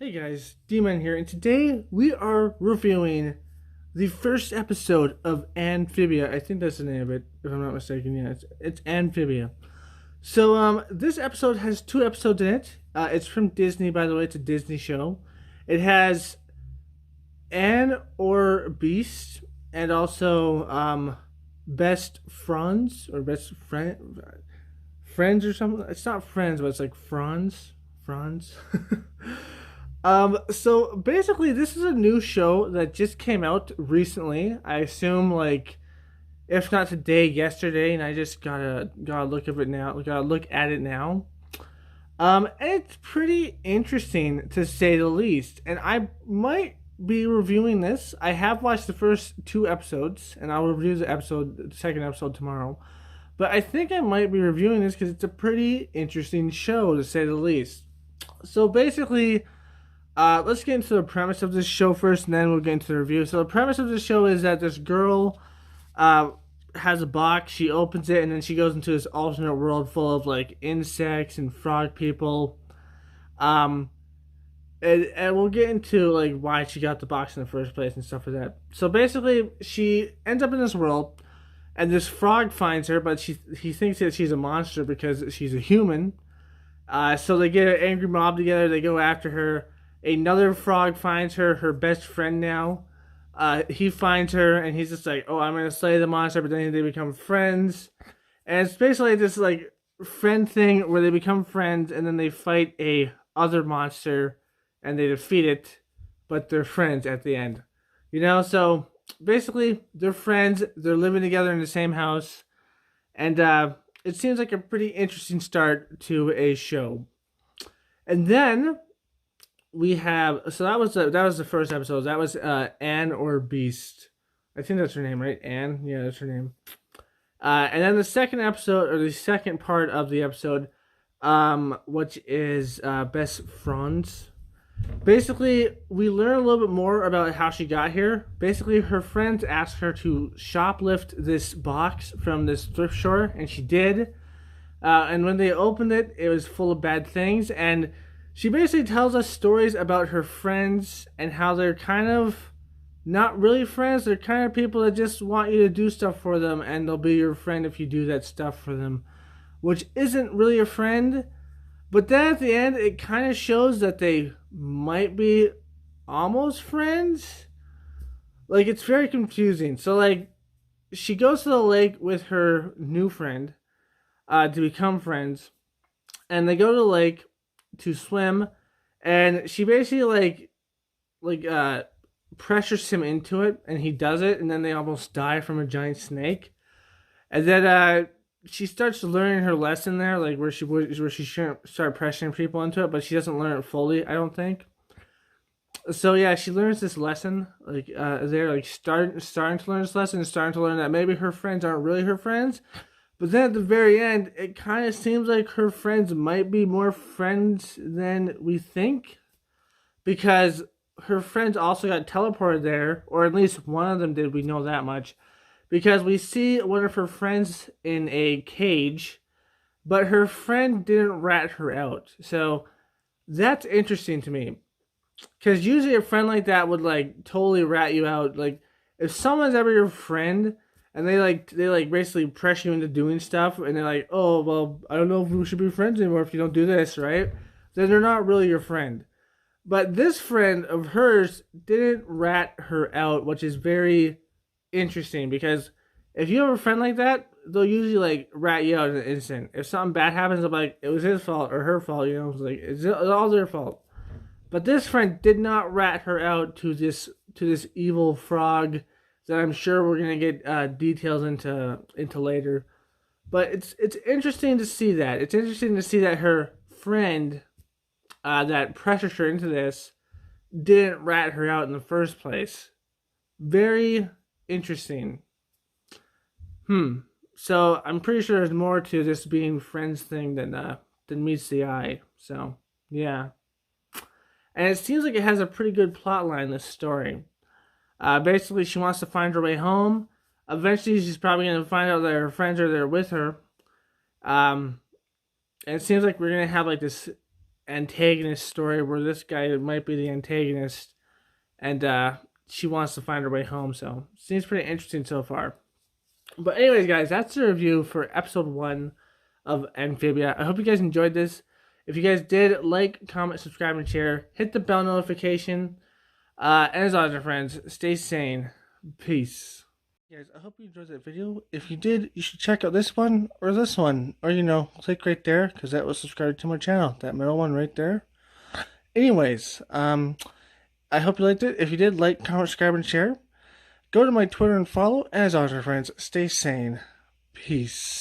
Hey guys, D-Man here, and today we are reviewing the first episode of Amphibia. I think that's the name of it, if I'm not mistaken. Yeah, it's Amphibia. So, this episode has two episodes in it. It's from Disney, by the way. It's a Disney show. It has Anne or Beast, and also Best Fronds or Best Friends or something. It's not Friends, but it's like Fronds. Fronds. So basically, this is a new show that just came out recently. I assume, like, if not today, yesterday, and I just gotta look at it now. Gotta look at it now. It's pretty interesting to say the least, and I might be reviewing this. I have watched the first two episodes, and I'll review the second episode tomorrow. But I think I might be reviewing this because it's a pretty interesting show to say the least. So basically, let's get into the premise of this show first, and then we'll get into the review. So the premise of this show is that this girl has a box. She opens it, and then she goes into this alternate world full of like insects and frog people. Um, and we'll get into like why she got the box in the first place and stuff like that. So basically, she ends up in this world, and this frog finds her, but he thinks that she's a monster because she's a human. So they get an angry mob together. They go after her. Another frog finds her, her best friend now. He finds her, and he's just like, "Oh, I'm gonna slay the monster," but then they become friends. And it's basically this like friend thing where they become friends, and then they fight a other monster, and they defeat it, but they're friends at the end. So basically they're friends. They're living together in the same house, and it seems like a pretty interesting start to a show. And then we have that was the first episode. That was Anne or Beast. I think that's her name, right? Anne. Yeah, that's her name. And then the second episode, or the second part of the episode, which is Best Fronds. Basically, we learn a little bit more about how she got here. Basically, her friends asked her to shoplift this box from this thrift store, and she did. And when they opened it, it was full of bad things. And she basically tells us stories about her friends and how they're kind of not really friends. They're kind of people that just want you to do stuff for them, and they'll be your friend if you do that stuff for them, which isn't really a friend. But then at the end, it kind of shows that they might be almost friends. Like, it's very confusing. So, like, she goes to the lake with her new friend to become friends, and they go to the lake to swim, and she basically pressures him into it, and he does it, and then they almost die from a giant snake. And then she starts learning her lesson there, like where she shouldn't start pressuring people into it, but she doesn't learn it fully, I don't think. So yeah, she learns this lesson, like they're like starting to learn this lesson, and starting to learn that maybe her friends aren't really her friends. But then at the very end, it kind of seems like her friends might be more friends than we think, because her friends also got teleported there, or at least one of them did. We know that much, because we see one of her friends in a cage, but her friend didn't rat her out. So that's interesting to me, because usually a friend like that would like totally rat you out. Like, if someone's ever your friend and they basically pressure you into doing stuff, and they're like, "Oh, well, I don't know if we should be friends anymore if you don't do this," right? Then they're not really your friend. But this friend of hers didn't rat her out, which is very interesting, because if you have a friend like that, they'll usually like rat you out in an instant. If something bad happens, I'm like, it was his fault or her fault, It's like it's all their fault. But this friend did not rat her out to this evil frog that I'm sure we're gonna get details into later. But it's interesting to see that. It's interesting to see that her friend that pressured her into this didn't rat her out in the first place. Very interesting. So I'm pretty sure there's more to this being friends thing than meets the eye. So yeah. And it seems like it has a pretty good plot line, this story. Basically, she wants to find her way home. Eventually, she's probably going to find out that her friends are there with her. And it seems like we're going to have like this antagonist story where this guy might be the antagonist, and she wants to find her way home. So seems pretty interesting so far. But anyways, guys, that's the review for episode 1 of Amphibia. I hope you guys enjoyed this. If you guys did, like, comment, subscribe, and share. Hit the bell notification. And as always, my friends, stay sane. Peace. Guys, I hope you enjoyed that video. If you did, you should check out this one or this one. Or, click right there, because that will subscribe to my channel. That middle one right there. Anyways, I hope you liked it. If you did, like, comment, subscribe, and share. Go to my Twitter and follow. And as always, my friends, stay sane. Peace.